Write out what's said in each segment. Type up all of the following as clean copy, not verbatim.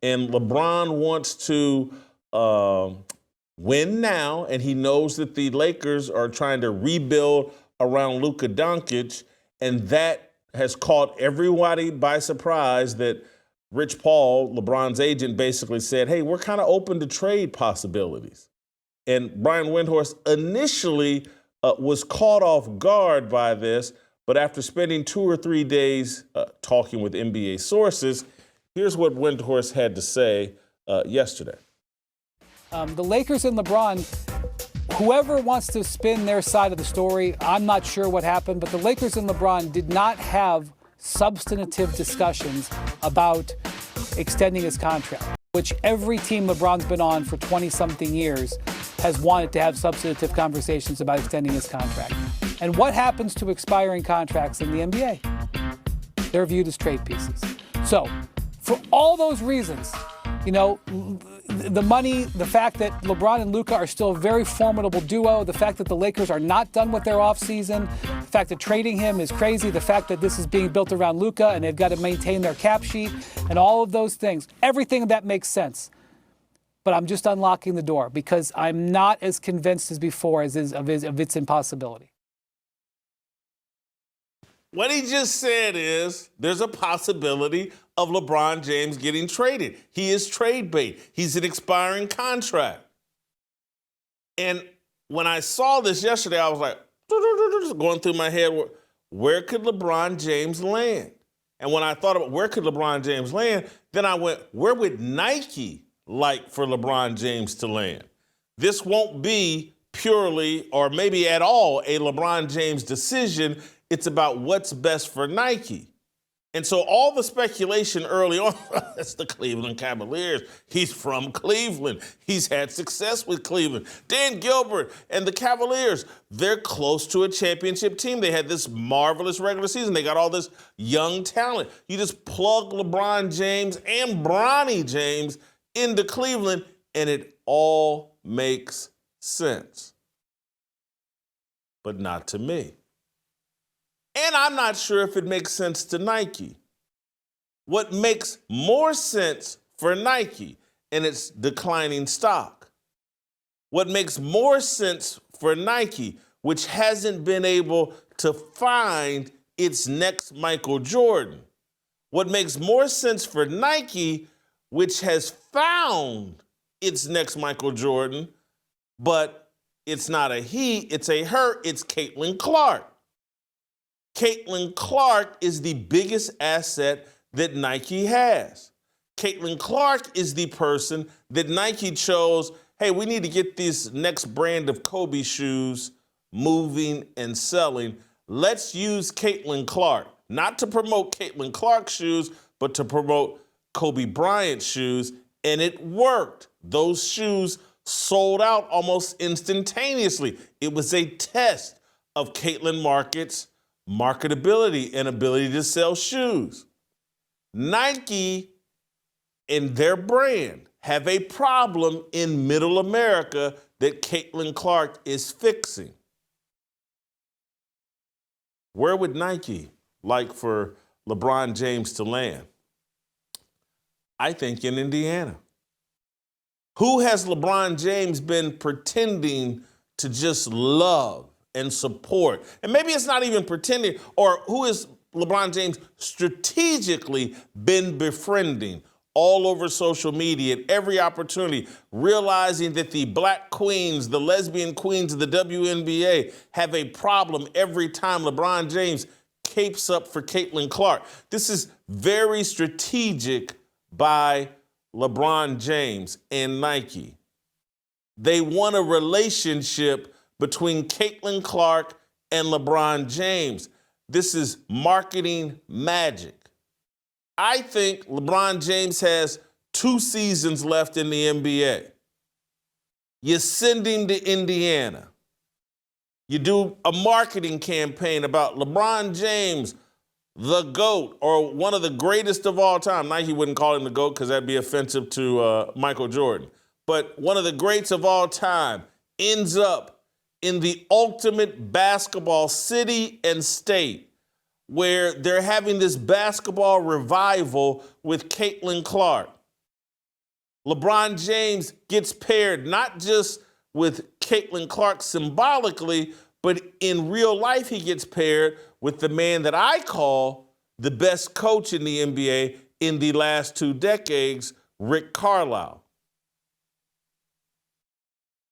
And LeBron wants to win now, and he knows that the Lakers are trying to rebuild around Luka Doncic, and that has caught everybody by surprise that Rich Paul, LeBron's agent, basically said, hey, we're kind of open to trade possibilities. And Brian Windhorst initially was caught off guard by this, but after spending 2 or 3 days talking with NBA sources, here's what Windhorst had to say yesterday. The Lakers and LeBron, whoever wants to spin their side of the story, I'm not sure what happened, but the Lakers and LeBron did not have substantive discussions about extending his contract, which every team LeBron's been on for 20-something years has wanted to have substantive conversations about extending his contract. And what happens to expiring contracts in the NBA? They're viewed as trade pieces. So, for all those reasons, you know, the money, the fact that LeBron and Luka are still a very formidable duo, the fact that the Lakers are not done with their offseason, the fact that trading him is crazy, the fact that this is being built around Luka and they've got to maintain their cap sheet and all of those things, everything that makes sense. But I'm just unlocking the door because I'm not as convinced as before of its impossibility. What he just said is there's a possibility of LeBron James getting traded. He is trade bait. He's an expiring contract. And when I saw this yesterday, I was like, going through my head, where could LeBron James land? And when I thought about where could LeBron James land, then I went, where would Nike like for LeBron James to land? This won't be purely or maybe at all a LeBron James decision. It's about what's best for Nike. And so all the speculation early on, that's the Cleveland Cavaliers. He's from Cleveland. He's had success with Cleveland. Dan Gilbert and the Cavaliers, they're close to a championship team. They had this marvelous regular season. They got all this young talent. You just plug LeBron James and Bronny James into Cleveland, and it all makes sense. But not to me. And I'm not sure if it makes sense to Nike. What makes more sense for Nike and its declining stock? What makes more sense for Nike, which hasn't been able to find its next Michael Jordan? What makes more sense for Nike, which has found its next Michael Jordan, but it's not a he, it's a her, it's Caitlin Clark. Caitlin Clark is the biggest asset that Nike has. Caitlin Clark is the person that Nike chose, hey, we need to get this next brand of Kobe shoes moving and selling. Let's use Caitlin Clark, not to promote Caitlin Clark shoes, but to promote Kobe Bryant shoes, and it worked. Those shoes sold out almost instantaneously. It was a test of Caitlin Market's marketability and ability to sell shoes. Nike and their brand have a problem in middle America that Caitlin Clark is fixing. Where would Nike like for LeBron James to land? I think in Indiana. Who has LeBron James been pretending to just love and support? And maybe it's not even pretending, or who has LeBron James strategically been befriending all over social media at every opportunity, realizing that the black queens, the lesbian queens of the WNBA have a problem every time LeBron James capes up for Caitlin Clark. This is very strategic by LeBron James and Nike. They want a relationship between Caitlin Clark and LeBron James. This is marketing magic. I think LeBron James has 2 seasons left in the NBA. You send him to Indiana. You do a marketing campaign about LeBron James, the GOAT, or one of the greatest of all time. Nike wouldn't call him the GOAT because that'd be offensive to Michael Jordan. But one of the greats of all time ends up in the ultimate basketball city and state where they're having this basketball revival with Caitlin Clark. LeBron James gets paired not just with Caitlin Clark symbolically, but in real life he gets paired with the man that I call the best coach in the NBA in the last 2 decades, Rick Carlisle.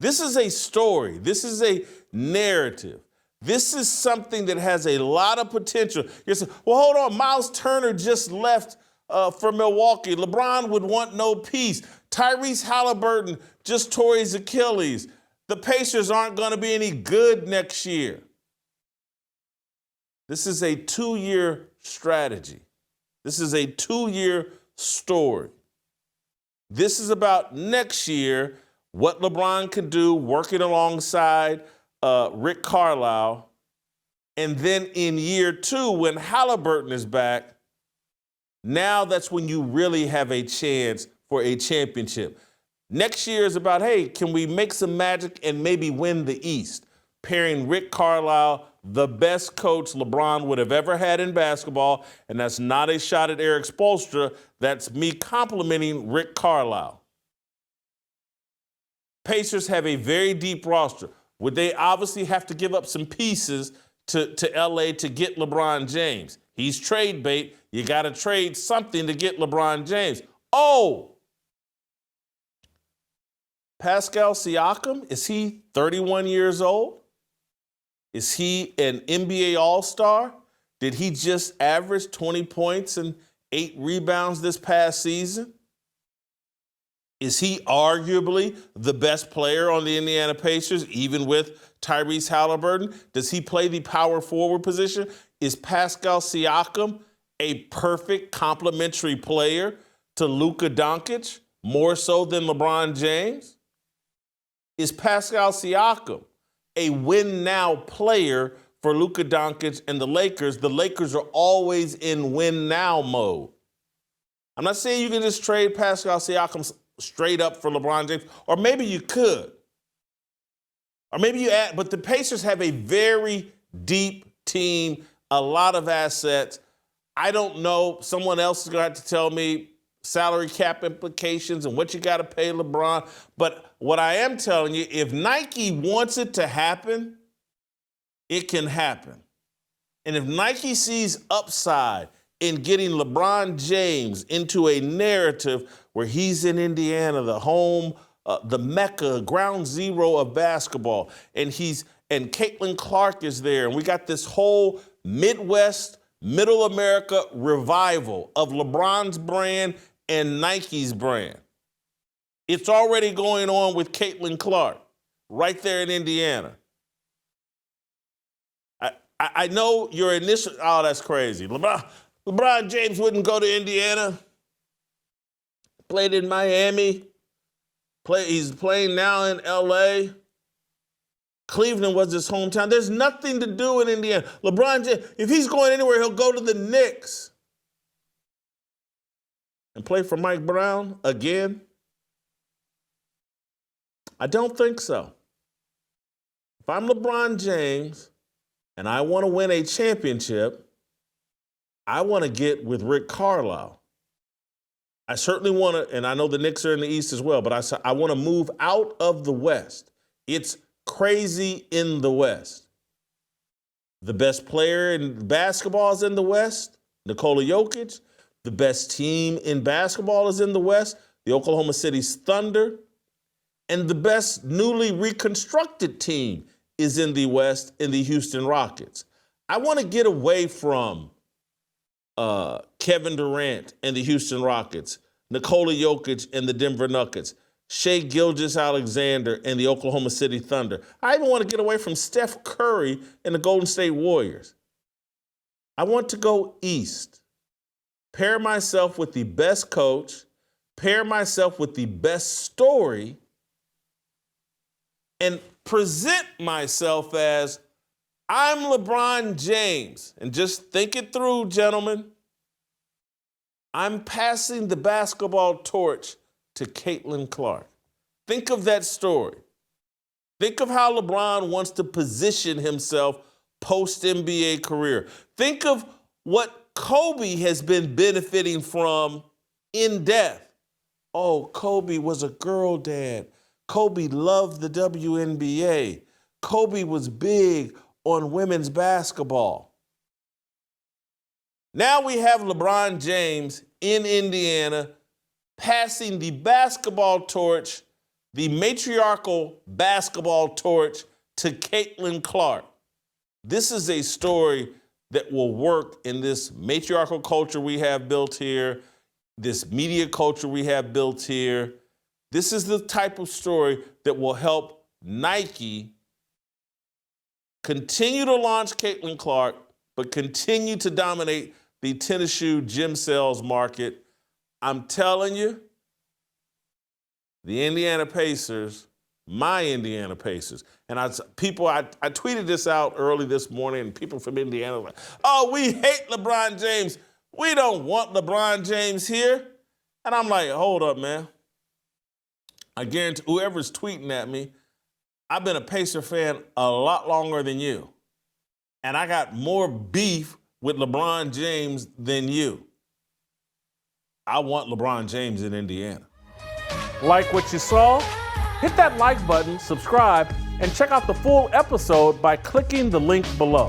This is a story. This is a narrative. This is something that has a lot of potential. You're saying, well, hold on, Miles Turner just left for Milwaukee. LeBron would want no peace. Tyrese Halliburton just tore his Achilles. The Pacers aren't going to be any good next year. This is a 2-year strategy. This is a 2-year story. This is about next year, what LeBron could do working alongside Rick Carlisle. And then in year 2, when Halliburton is back, now that's when you really have a chance for a championship. Next year is about, hey, can we make some magic and maybe win the East? Pairing Rick Carlisle, the best coach LeBron would have ever had in basketball, and that's not a shot at Eric Spoelstra. That's me complimenting Rick Carlisle. Pacers have a very deep roster. Would they obviously have to give up some pieces to LA to get LeBron James? He's trade bait. You got to trade something to get LeBron James. Oh, Pascal Siakam, is he 31 years old? Is he an NBA All-Star? Did he just average 20 points and 8 rebounds this past season? Is he arguably the best player on the Indiana Pacers, even with Tyrese Halliburton? Does he play the power forward position? Is Pascal Siakam a perfect complementary player to Luka Doncic, more so than LeBron James? Is Pascal Siakam a win-now player for Luka Doncic and the Lakers? The Lakers are always in win-now mode. I'm not saying you can just trade Pascal Siakam straight up for LeBron James, or maybe you could. Or maybe you add, but the Pacers have a very deep team, a lot of assets. I don't know, someone else is going to have to tell me salary cap implications and what you got to pay LeBron. But what I am telling you, if Nike wants it to happen, it can happen. And if Nike sees upside in getting LeBron James into a narrative where he's in Indiana, the home, the Mecca, ground zero of basketball, and Caitlin Clark is there, and we got this whole Midwest, Middle America revival of LeBron's brand and Nike's brand. It's already going on with Caitlin Clark right there in Indiana. I know your initial, oh, that's crazy. LeBron James wouldn't go to Indiana. Played in Miami. He's playing now in LA. Cleveland was his hometown. There's nothing to do in Indiana. LeBron James, if he's going anywhere, he'll go to the Knicks and play for Mike Brown again. I don't think so. If I'm LeBron James and I want to win a championship, I want to get with Rick Carlisle. I certainly want to, and I know the Knicks are in the East as well, but I want to move out of the West. It's crazy in the West. The best player in basketball is in the West, Nikola Jokic. The best team in basketball is in the West, the Oklahoma City Thunder. And the best newly reconstructed team is in the West, in the Houston Rockets. I want to get away from Kevin Durant and the Houston Rockets, Nikola Jokic and the Denver Nuggets, Shai Gilgeous-Alexander and the Oklahoma City Thunder. I even want to get away from Steph Curry and the Golden State Warriors. I want to go east, pair myself with the best coach, pair myself with the best story, and present myself as I'm LeBron James. And just think it through, gentlemen. I'm passing the basketball torch to Caitlin Clark. Think of that story. Think of how LeBron wants to position himself post-NBA career. Think of what Kobe has been benefiting from in death. oh, Kobe was a girl dad. Kobe loved the WNBA. Kobe was big on women's basketball. Now we have LeBron James in Indiana passing the basketball torch, the matriarchal basketball torch, to Caitlin Clark. This is a story that will work in this matriarchal culture we have built here, this media culture we have built here. This is the type of story that will help Nike continue to launch Caitlin Clark, but continue to dominate the tennis shoe gym sales market. I'm telling you, the Indiana Pacers, my Indiana Pacers, and I tweeted this out early this morning, and people from Indiana were like, oh, we hate LeBron James. We don't want LeBron James here. And I'm like, hold up, man. I guarantee whoever's tweeting at me, I've been a Pacer fan a lot longer than you. And I got more beef with LeBron James than you. I want LeBron James in Indiana. Like what you saw? Hit that like button, subscribe, and check out the full episode by clicking the link below.